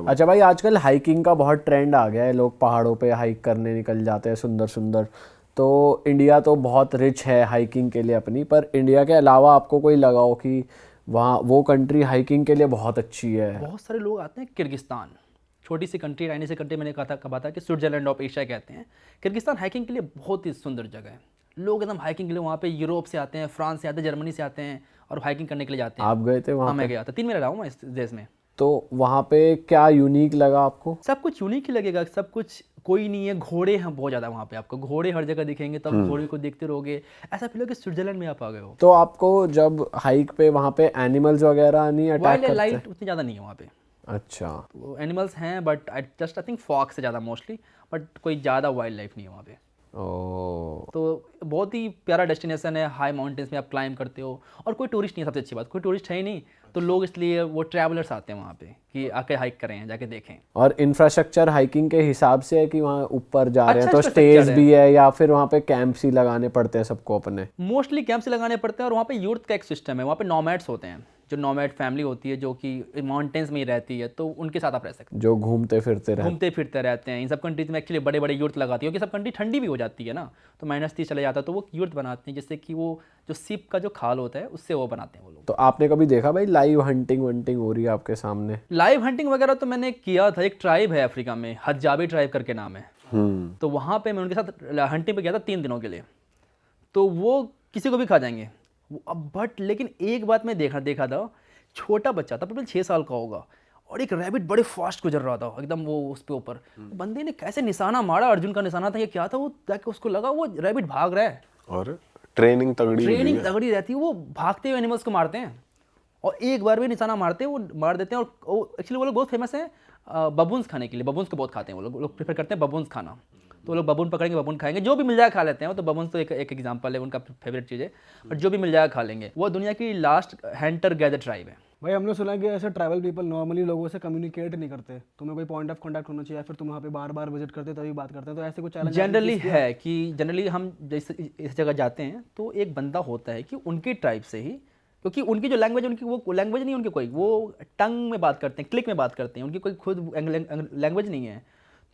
अच्छा भाई, आजकल हाइकिंग का बहुत ट्रेंड आ गया है, लोग पहाड़ों पे हाइक करने निकल जाते हैं सुंदर सुंदर। तो इंडिया तो बहुत रिच है हाइकिंग के लिए अपनी, पर इंडिया के अलावा आपको कोई लगा हो कि वहाँ वो कंट्री हाइकिंग के लिए बहुत अच्छी है? बहुत सारे लोग आते हैं किर्गिस्तान, छोटी सी कंट्री, टाइनी सी कंट्री, मैंने कहा था कि स्विट्जरलैंड ऑफ एशिया कहते हैं। किर्गिस्तान हाइकिंग के लिए बहुत ही सुंदर जगह है। लोग एकदम हाइकिंग के लिए वहाँ पे यूरोप से आते हैं, फ्रांस से आते हैं, जर्मनी से आते हैं और हाइकिंग करने के लिए जाते हैं। आप गए थे वहाँ हाँ, मैं पे? गया था, 3 महीने रहा हूँ मैं इस देश में। तो वहाँ पे क्या यूनिक लगा आपको? सब कुछ यूनिक ही लगेगा, सब कुछ कोई नहीं है। घोड़े हैं बहुत ज़्यादा वहाँ पे, आपको घोड़े हर जगह दिखेंगे, तब घोड़े को देखते रहोगे, ऐसा फील हो कि स्विट्जरलैंड में आप आ गए हो। तो आपको जब हाइक पे वहाँ पे एनिमल्स वगैरह नहीं अटैक वाइल्ड करते? लाइफ उतनी ज़्यादा नहीं है वहाँ पे। अच्छा। वो एनिमल्स हैं बट आई थिंक फॉक्स से ज़्यादा मोस्टली, बट कोई ज़्यादा वाइल्ड लाइफ नहीं है वहाँ पे। ओ। तो बहुत ही प्यारा डेस्टिनेशन है, हाई माउंटेन्स में आप क्लाइंब करते हो और कोई टूरिस्ट नहीं है। सबसे अच्छी बात, कोई टूरिस्ट है ही नहीं, तो लोग इसलिए वो ट्रैवलर्स आते हैं वहाँ पे कि आके हाइक करें, जाके देखें। और इंफ्रास्ट्रक्चर हाइकिंग के हिसाब से है कि वहाँ ऊपर जा रहे हैं अच्छा तो infrastructure स्टेज है। भी है, या फिर वहाँ पे कैंप्स ही लगाने पड़ते हैं सबको अपने? मोस्टली कैंप से लगाने पड़ते हैं और वहाँ पे यूथ का एक सिस्टम है। वहाँ पे नोमैड्स होते हैं, जो नोमैड फैमिली होती है जो कि माउंटेन्स में ही रहती है, तो उनके साथ आप रह सकते जो घूमते फिरते हैं, रहते। घूमते फिरते रहते हैं। इन सब कंट्रीज में एक्चुअली बड़े बड़े यूथ लगाती है, क्योंकि सब कंट्री ठंडी भी हो जाती है ना, तो -30 चले जाता है, तो वो यूथ बनाते हैं, जिससे कि वो जो सीप का जो खाल होता है उससे वो बनाते हैं वो लोग। तो आपने कभी देखा भाई लाइव हंटिंग वंटिंग हो रही है आपके सामने? लाइव हंटिंग वगैरह तो मैंने किया था। एक ट्राइब है अफ्रीका में, हजाबी ट्राइब करके नाम है। तो वहाँ पे मैं उनके साथ हंटिंग पे गया था 3 दिनों के लिए। तो वो किसी को भी खा जाएंगे वो, अब बट लेकिन एक बात मैं देखा था, छोटा बच्चा था, प्रॉब्लम 6 साल का होगा, और एक रैबिट बड़े फास्ट गुजर रहा था एकदम वो उस पे ऊपर। बंदे ने कैसे निशाना मारा, अर्जुन का निशाना था ये क्या था, वो जाके उसको लगा वो रैबिट भाग रहा है। और ट्रेनिंग तगड़ी मिली ट्रेनिंग है। तगड़ी रहती है, वो भागते हुए एनिमल्स को मारते हैं और एक बार भी निशाना मारते हैं वो मार देते हैं। और एक्चुअली वो लोग बहुत फेमस हैं बबून्स खाने के लिए। बबून्स को बहुत खाते हैं वो लोग प्रेफर करते हैं बबून्स खाना। तो वो लोग बबून पकड़ेंगे, बबून खाएंगे, जो भी मिल जाए खा लेते हैं। वो तो बबून्स तो एक एग्जाम्पल है, उनका फेवरेट चीज़ है, बट जो भी मिल जाएगा खा लेंगे। वो दुनिया की लास्ट हंटर गैदर ट्राइब है। भाई हमने सुना है कि ऐसे ट्रैवल पीपल नॉर्मली लोगों से कम्युनिकेट नहीं करते, तुम्हें कोई पॉइंट ऑफ कांटेक्ट होना चाहिए या फिर तुम वहाँ पे बार बार विजिट करते तभी बात करते हैं, तो ऐसे कुछ चैलेंज जनरली है कि जनरली हम जैसे इस जगह जाते हैं तो एक बंदा होता है कि उनकी ट्राइब से ही, क्योंकि उनकी जो लैंग्वेज, उनकी वो लैंग्वेज नहीं है उनकी कोई, वो टंग में बात करते हैं, क्लिक में बात करते हैं, उनकी कोई खुद लैंग्वेज नहीं है।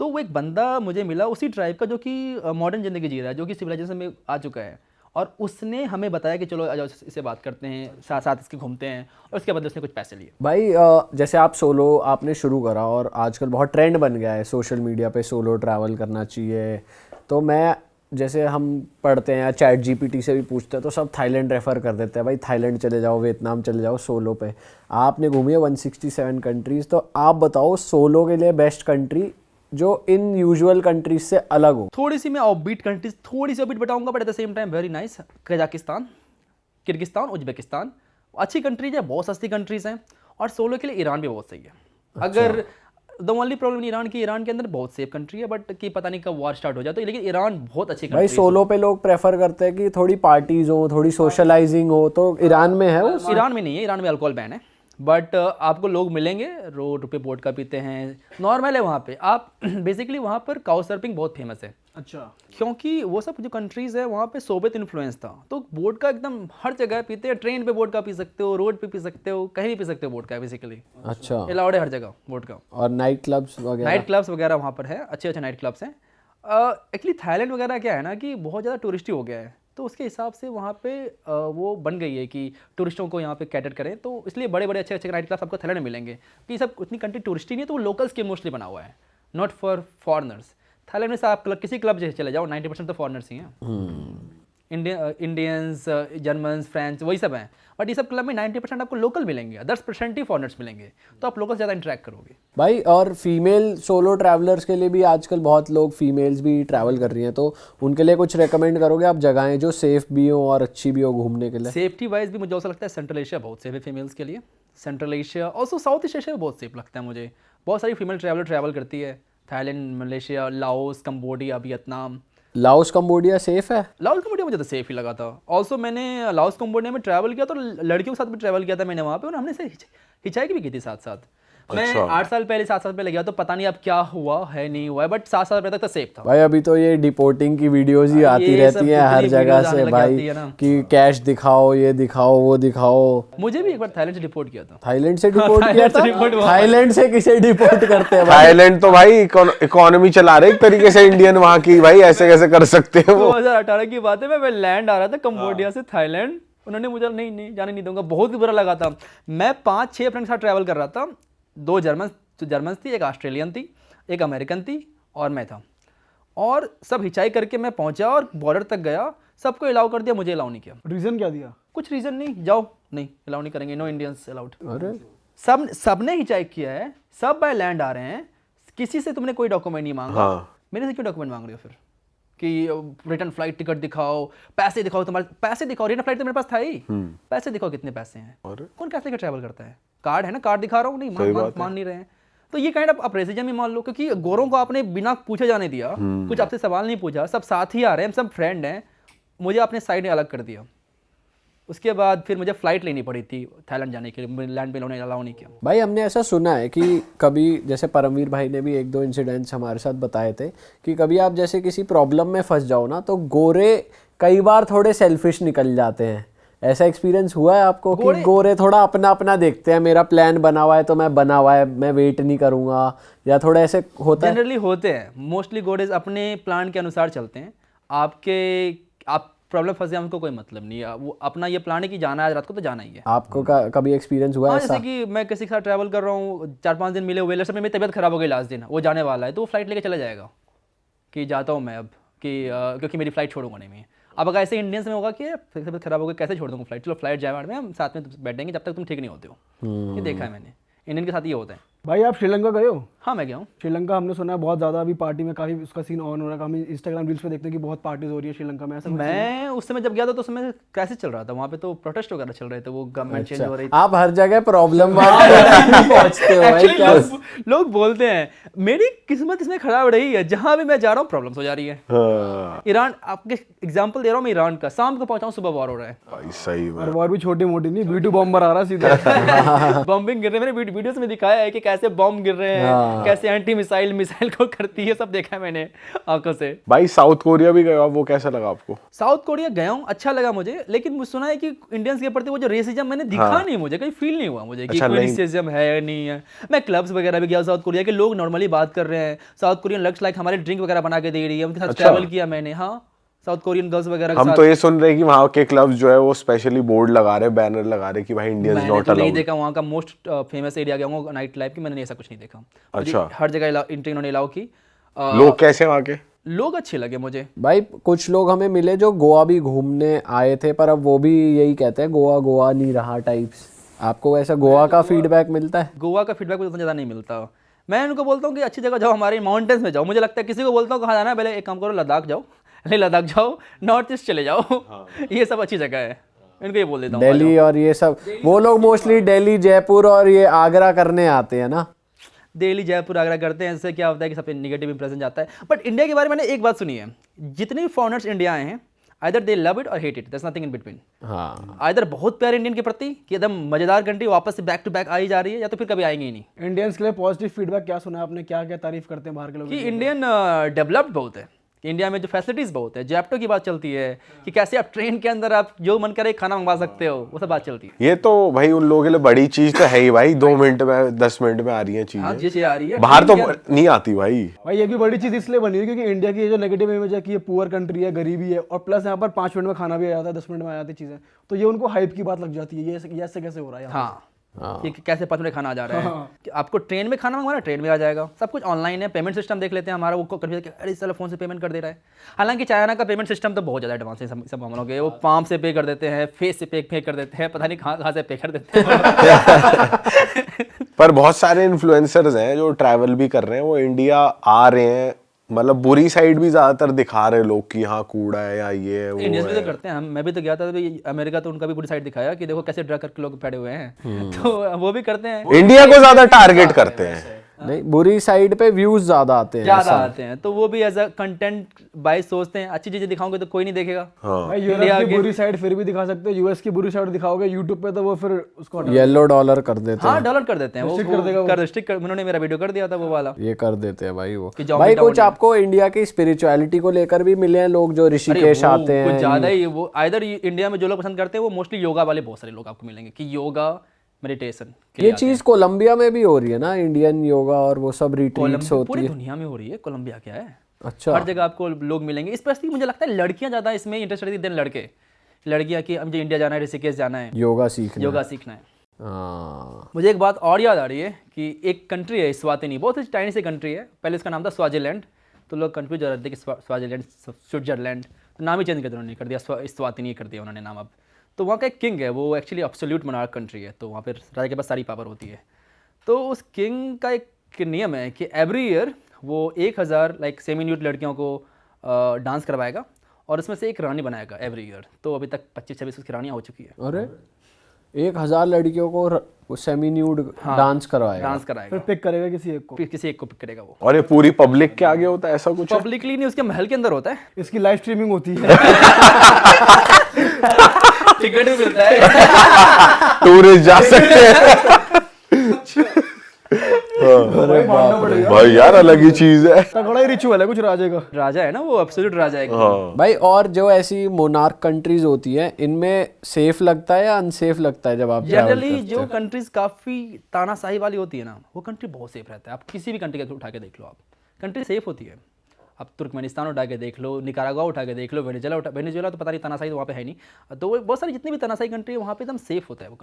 तो वो एक बंदा मुझे मिला उसी ट्राइब का, जो कि मॉडर्न ज़िंदगी जी रहा है, जो कि सिविलाइजेशन में आ चुका है, और उसने हमें बताया कि चलो आ जाओ इससे बात करते हैं, साथ साथ इसके घूमते हैं, और उसके बदले उसने कुछ पैसे लिए। भाई जैसे आप सोलो आपने शुरू करा और आजकल बहुत ट्रेंड बन गया है सोशल मीडिया पे सोलो ट्रैवल करना चाहिए, तो मैं जैसे हम पढ़ते हैं या चैट जीपीटी से भी पूछते हैं तो सब थाईलैंड रेफ़र कर देते हैं, भाई थाईलैंड चले जाओ, वियतनाम चले जाओ सोलो पे। आपने घूमी है 167 कंट्रीज़, तो आप बताओ सोलो के लिए बेस्ट कंट्री जो इन यूजुअल कंट्रीज से अलग हो। थोड़ी सी मैं ऑफबीट कंट्रीज, थोड़ी सी ऑफबीट बताऊंगा, but at the same time very nice. Kazakhstan, Kyrgyzstan, Uzbekistan अच्छी कंट्रीज है, बहुत सस्ती कंट्रीज हैं। और सोलो के लिए ईरान भी बहुत सही है। अगर द ओनली प्रॉब्लम ईरान की, ईरान के अंदर बहुत सेफ कंट्री है, बट कि पता नहीं कब वार स्टार्ट हो जाए, तो लेकिन ईरान बहुत अच्छी कंट्री भाई है। सोलो पे लोग प्रेफर करते हैं कि थोड़ी पार्टीज हो, थोड़ी सोशलाइजिंग हो, तो ईरान में है वो? ईरान में नहीं है, ईरान में अल्कोहल बैन है, बट आपको लोग मिलेंगे रोड पे वोडका पीते हैं, नॉर्मल है वहाँ पे। आप बेसिकली वहाँ पर काउ सर्फिंग बहुत फेमस है। अच्छा, क्योंकि वो सब जो कंट्रीज़ है वहाँ पे सोवियत इन्फ्लुएंस था, तो वोडका एकदम हर जगह पीते हैं। ट्रेन पे वोडका पी सकते हो, रोड पे पी सकते हो, कहीं भी पी सकते हो वोडका, बेसिकली अच्छा। अलाउड है हर जगह वोडका। और नाइट क्लब्स वगैरह? नाइट क्लब्स वगैरह वहाँ पर है, अच्छे अच्छे नाइट क्लब्स हैं। एक्चुअली थाईलैंड वगैरह क्या है ना कि बहुत ज़्यादा टूरिस्टी हो गया है, तो उसके हिसाब से वहाँ पे वो बन गई है कि टूरिस्टों को यहाँ पे कैटर करें, तो इसलिए बड़े बड़े अच्छे अच्छे नाइट क्लब्स आपको थाईलैंड में मिलेंगे। कि ये सब उतनी कंट्री टूरिस्टी नहीं है, तो वो लोकल्स के मोस्टली बना हुआ है, नॉट फॉर फॉरनर्स। थाईलैंड में से आप किसी क्लब जैसे चले जाओ, 90% तो फॉरनर्स ही हैं। इंडियंस, जर्मन्स, फ्रेंच, वही सब हैं, बट ये सब क्लब में 90% आपको लोकल मिलेंगे, 10% ही फॉरनर्स मिलेंगे, तो आप लोकल ज़्यादा इंटरेक्ट करोगे। भाई और फीमेल सोलो ट्रैवलर्स के लिए भी आजकल बहुत लोग फीमेल्स भी ट्रैवल कर रही हैं, तो उनके लिए कुछ रेकमेंड करोगे आप जगहें जो सेफ भी हो और अच्छी भी हो घूमने के लिए? सेफ्टी वाइज भी मुझे ऐसा लगता है सेंट्रल एशिया बहुत सेफ है फीमेल्स के लिए। Central Asia, also south east Asia बहुत सेफ लगता है मुझे। बहुत सारी फीमेल ट्रैवल करती है, Thailand, Malaysia, Laos, Cambodia, Vietnam. Laos Cambodia safe है? लाओस कंबोडिया मुझे तो सेफ ही लगा था। ऑल्सो मैंने लाओस कंबोडिया में ट्रैवल किया, तो लड़कियों के साथ भी ट्रैवल किया था मैंने वहाँ पे, और हमने से हिचाइक भी की थी साथ साथ। मैं 8 साल पहले 7 साल पहले गया तो पता नहीं अब क्या हुआ है नहीं हुआ है, बट 7 साल पहले तक तो सेफ था। भाई अभी तो ये डिपोर्टिंग की वीडियोस ही आती ये सब रहती हैं हर कितनी जगह वीडियोस आने से लग भाई, जाती है ना। कि कैश दिखाओ, ये दिखाओ, वो दिखाओ। मुझे भी एक बार थाईलैंड से डिपोर्ट किया था। थाईलैंड से डिपोर्ट किया थाईलैंड से डिपोर्ट था? हुआ। थाईलैंड से किसे डिपोर्ट करते हैं भाई? थाईलैंड तो भाई इकोनॉमी चला रहे एक तरीके से इंडियन वहां की, भाई ऐसे कैसे कर सकते हैं वो। 2018 की बात है, मैं लैंड आ रहा था कंबोडिया से थाईलैंड, उन्होंने मुझे नहीं जाने नहीं दूंगा, बहुत ही बुरा लगा था। मैं 5-6 फ्रेंड के साथ ट्रैवल कर रहा था, 2 जर्मन थी, एक ऑस्ट्रेलियन थी, एक अमेरिकन थी और मैं था। और सब हिचाई करके मैं पहुंचा और बॉर्डर तक गया, सबको अलाउ कर दिया, मुझे अलाउ नहीं किया। रीजन क्या दिया? कुछ रीज़न नहीं, जाओ, नहीं अलाउ नहीं करेंगे, नो इंडियंस अलाउड। अरे सबने हिचाई किया है, सब बाय लैंड आ रहे हैं, किसी से तुमने कोई डॉक्यूमेंट नहीं मांगा। हाँ। मेरे से क्यों डॉक्यूमेंट मांग रहे हो फिर कि रिटर्न फ्लाइट टिकट दिखाओ, पैसे दिखाओ, तुम्हारे पैसे दिखाओ, रिटर्न फ्लाइट तो मेरे पास था ही, पैसे दिखाओ कितने पैसे हैं। अरे। कौन कैसे लेकर ट्रैवल करता है? कार्ड है ना, कार्ड दिखा रहा हूँ, नहीं मान नहीं रहे हैं। तो ये काइंड ऑफ आप रेसिज्म ही मान लो, क्योंकि गोरों को आपने बिना पूछे जाने दिया, कुछ आपसे सवाल नहीं पूछा, सब साथ ही आ रहे हैं, सब फ्रेंड हैं, मुझे आपने साइड में अलग कर दिया। उसके बाद फिर मुझे फ्लाइट लेनी पड़ी थी थाईलैंड जाने के लिए, लैंड पे अलाउ नहीं किया। भाई हमने ऐसा सुना है कि कभी जैसे परमवीर भाई ने भी 1-2 इंसिडेंट्स हमारे साथ बताए थे कि कभी आप जैसे किसी प्रॉब्लम में फंस जाओ ना, तो गोरे कई बार थोड़े सेल्फिश निकल जाते हैं। ऐसा एक्सपीरियंस हुआ है आपको कि गोरे थोड़ा अपना अपना देखते हैं, मेरा प्लान बना हुआ है तो मैं बना हुआ है, मैं वेट नहीं करूंगा, या थोड़ा ऐसे होता है? जनरली होते हैं, मोस्टली गोरेज अपने प्लान के अनुसार चलते हैं। आप प्रॉब्लम फंसे, हमको कोई मतलब नहीं है, वो अपना ये प्लान है कि जाना है आज रात को तो जाना ही है। आपको कभी एक्सपीरियंस हुआ हाँ, ऐसा? जैसे कि मैं किसी के साथ ट्रैवल कर रहा हूँ, 4-5 दिन मिले हुए, में मेरी तबीयत खराब हो गई लास्ट दिन, वो जाने वाला है तो वो फ्लाइट लेके चला जाएगा कि जाता हूँ मैं अब, कि क्योंकि मेरी फ्लाइट छोड़ूंगा नहीं मैं। अब अगर ऐसे इंडियंस में होगा कि तबीयत खराब हो गई, कैसे छोड़ दूँगा फ्लाइट, चलो फ्लाइट जाए में, हम साथ में बैठेंगे जब तक तुम ठीक नहीं होते हो। ये देखा है मैंने, इंडियन के साथ ये होता है। भाई आप श्रीलंका गए हो? हाँ मैं गया हूँ। श्रीलंका हमने सुना है बहुत ज़्यादा अभी पार्टी में काफ़ी उसका सीन ऑन हो रहा है, हम इंस्टाग्राम रील्स पे देखते हैं कि बहुत पार्टीज हो रही है श्रीलंका में, ऐसा कुछ मैं उस समय जब गया था तो उस समय क्राइसिस चल रहा था वहाँ पे, तो प्रोटेस्ट वगैरह चल रहे थे, वो गवर्नमेंट चेंज हो रही थी। आप हर जगह प्रॉब्लम पहुंचते हो भाई, Actually, क्या? लोग बोलते हैं मेरी किस्मत इसमें खराब रही है, जहां भी मैं जा रहा हूँ प्रॉब्लम्स हो जा रही है। हाँ, ईरान, आपके एग्जांपल दे रहा हूँ मैं, ईरान का, शाम को पहुंचा हूँ, सुबह वॉर हो रहा है। भाई सही में। और वॉर भी छोटी मोटी नहीं, B2 बॉम्बर आ रहा है सीधे। बॉम्बिंग गिर रहे हैं, मैंने वीडियोस में दिखाया है कि कैसे बॉम्ब गिर रहे हैं, कैसे एंटी मिसाइल को करती है, सब देखा है मैंने आंखों से। भाई साउथ कोरिया भी गए, वो कैसा लगा आपको? साउथ कोरिया गया हूँ, अच्छा लगा मुझे, लेकिन मुझे सुना है कि इंडियंस के प्रति वो जो रेसिज्म मैंने दिखा नहीं, मुझे कहीं फील नहीं हुआ मुझे कि अच्छा, कोई नहीं। रेसिज्म है या नहीं है। मैं क्लब्स वगैरह भी गया साउथ कोरिया के, लोग नॉर्मली बात कर रहे हैं, साउथ कोरियन लग्स लाइक हमारे ड्रिंक वगैरह बना के दे रही है, उनके साथ ट्रैवल किया मैंने। हाँ, साउथ कोरियन गर्ल्स वगैरह के हम साथ। तो ये सुन रहे हैं कि वहाँ के क्लब्स जो है वो स्पेशली बोर्ड लगा रहे, बैनर लगा रहे कि भाई इंडियंस मैंने नॉट तो नहीं अलाउड। देखा, वहाँ का मोस्ट फेमस एरिया गया हूँ नाइट लाइफ की, मैंने ऐसा कुछ नहीं देखा। अच्छा। हर जगह एंट्री उन्होंने अलाउ की। लोग कैसे वहाँ के? लोग अच्छे लगे मुझे। भाई कुछ लोग हमें मिले जो गोवा भी घूमने आए थे, पर अब वो भी यही कहते हैं गोवा गोवा नहीं रहा टाइप्स। आपको ऐसा गोवा का फीडबैक मिलता है? गोवा का फीडबैक मुझे उतना ज़्यादा नहीं मिलता। मैं उनको बोलता हूँ कि अच्छी जगह जाओ, हमारे माउंटेन्स में जाओ। मुझे लगता है किसी को बोलता हूँ कहाँ जाना है, पहले एक काम करो लद्दाख जाओ, नहीं लद्दाख जाओ, नॉर्थ ईस्ट चले जाओ, ये सब अच्छी जगह है, इनको ये बोल देता हूँ। दिल्ली और ये सब, वो लोग मोस्टली दिल्ली, जयपुर और ये आगरा करने आते हैं ना। दिल्ली, जयपुर, आगरा करते हैं, इससे क्या होता है कि सब पे नेगेटिव इंप्रेशन जाता है। बट इंडिया के बारे में मैंने एक बात सुनी है, जितने भी फॉरेनर्स इंडिया आए हैं, आइदर दे लव इट और hate it, there nothing in between. हाँ, आइदर बहुत प्यार इंडियन के प्रति कि एकदम मजेदार कंट्री वापस से बैक टू बैक आई जा रही है, या तो फिर कभी आएंगे ही नहीं। इंडियंस के लिए पॉजिटिव फीडबैक क्या सुना आपने, क्या क्या तारीफ करते हैं बाहर के लोग? कि इंडियन डेवलप्ड बहुत है, इंडिया में जो फैसिलिटीज़ बहुत है, जैप्टो की बात चलती है कि कैसे आप ट्रेन के अंदर आप जो मन करे खाना मंगवा सकते हो, वो सब बात चलती है। ये तो भाई उन लोगों के लिए बड़ी चीज तो है ही भाई, 2 मिनट में 10 मिनट में आ रही है हाँ, चीजें, जी आ रही है। बाहर तो नहीं आती भाई। भाई ये भी बड़ी चीज़ इसलिए बनी है क्योंकि इंडिया की ये जो नेगेटिव इमेज है कि ये पुअर कंट्री है, गरीबी है, और प्लस यहाँ पर 5 मिनट में खाना भी आ जाता है, 10 मिनट में आ जाती चीज़ें, तो ये उनको हाइप की बात लग जाती है। ये ऐसे कैसे हो रहा है यहाँ हाँ, कि कैसे 5 मिनट खाना आ जा रहा है, कि आपको ट्रेन में खाना मंगवाना ट्रेन में आ जाएगा, सब कुछ ऑनलाइन है। पेमेंट सिस्टम देख लेते हैं हमारा, वो कभी अरे चलो फोन से पेमेंट कर दे रहा है। हालांकि चाइना का पेमेंट सिस्टम तो बहुत ज़्यादा एडवांस है सब मामलों के, वो पाम से पे कर देते हैं, फेस से पे कर देते हैं, पता नहीं कहाँ से पे कर देते हैं। पर बहुत सारे इन्फ्लुएंसर्स हैं जो ट्रैवल भी कर रहे हैं, वो इंडिया आ रहे हैं, मतलब बुरी साइड भी ज्यादातर दिखा रहे लोग कि यहाँ कूड़ा है या ये है वो इंडियंस भी है। तो करते हैं, मैं भी तो गया था अभी अमेरिका, तो उनका भी बुरी साइड दिखाया कि देखो कैसे ड्रग करके लोग पड़े हुए हैं, तो वो भी करते हैं। इंडिया को ज्यादा टारगेट करते हैं। नहीं, बुरी साइड पे व्यूज ज्यादा आते हैं ज़्यादा आते हैं, तो वो भी एज अ कंटेंट बाइस सोचते हैं अच्छी चीज़ें दिखाओगे तो कोई नहीं देखेगा। भाई यूरोप की बुरी साइड फिर भी दिखा सकते हो, यूएस की बुरी साइड दिखाओगे यूट्यूब पे तो वो फिर उसको हटा येलो डॉलर कर देते हाँ डाउनलोड कर देते हैं, वो कर देगा वो। कर रिस्ट्रिक्ट कर, उन्होंने मेरा वीडियो कर दिया था वो वाला। हैं, ये कर देते हैं भाई वो। कि zombie भाई town कुछ आपको इंडिया की स्पिरिचुअलिटी को लेकर भी मिले हैं लोग जो ऋषिकेश आते कुछ हैं? ज़्यादा ही वो आइदर इंडिया में जो लोग पसंद करते हैं वो मोस्टली योगा वाले बहुत सारे लोग आपको मिलेंगे कि योगा मेडिटेशन ये चीज कोलंबिया में भी हो रही है ना, इंडियन योगा और वो सब रिट्रीट्स होती पूरी है। दुनिया में हो रही है, कोलंबिया क्या है, अच्छा, हर जगह आपको लोग मिलेंगे। स्पेशली मुझे लगता है लड़कियां ज़्यादा इसमें इंटरेस्टेड थी देन लड़के। लड़कियां कि मुझे इंडिया जाना है, ऋषिकेश जाना है, योगा सीखना। योगा सीखना है। हाँ, मुझे एक बात और याद आ रही है कि एक कंट्री है स्वातिनी, बहुत ही टाइनी सी कंट्री है, पहले इसका नाम था स्वाजिलैंड, तो लोग कंफ्यूज हो रहे थे कि स्वाजिलैंड स्विट्जरलैंड, तो नाम ही चेंज कर दिया उन्होंने, कर दिया स्वातिनी कर दिया उन्होंने नाम अब। तो वहाँ का एक किंग है, वो एक्चुअली एब्सोल्यूट मोनार्क कंट्री है, तो वहाँ पर राजा के पास सारी पावर होती है। तो उस किंग का एक नियम है कि एवरी ईयर वो 1000 लाइक सेमी न्यूड लड़कियों को डांस करवाएगा और उसमें से एक रानी बनाएगा एवरी ईयर। तो अभी तक 25-26 उसकी रानियाँ हो चुकी है। अरे 1000 लड़कियों को सेमी न्यूड डांस करवाएगा। डांस कराएगा, फिर पिक करेगा किसी एक को। फिर किसी एक को पिक करेगा वो। और ये पूरी पब्लिक के आगे होता है ऐसा कुछ है? पब्लिकली नहीं, उसके महल के अंदर होता है, इसकी लाइव स्ट्रीमिंग होती है। टिकट भी मिलता है। टूरिस्ट जा सकते हैं। भाई मानना पड़ेगा, भाई यार अलग ही चीज है। तगड़ा ही रिचुअल है कुछ राजे का। राजा है ना वो, एब्सोल्यूट राजा है। भाई और जो ऐसी मोनार्क कंट्रीज होती है इनमें सेफ लगता है या अनसेफ लगता है जब आप travel जनरली करते जो कंट्रीज काफ़ी तानाशाही वाली होती है ना, वो कंट्री बहुत सेफ रहता है। आप किसी भी कंट्री का उठा के देख लो, आप कंट्री सेफ होती है। आप तुर्कमेनिस्तान उठा के देख लो, निकारागुआ उठा के देख लो, वेनेजुएला तो पता नहीं तानाशाही तो वहाँ पे है नहीं, तो वो बहुत सारी जितनी भी तानाशाही कंट्री है वहाँ पे एकदम सेफ होता है वो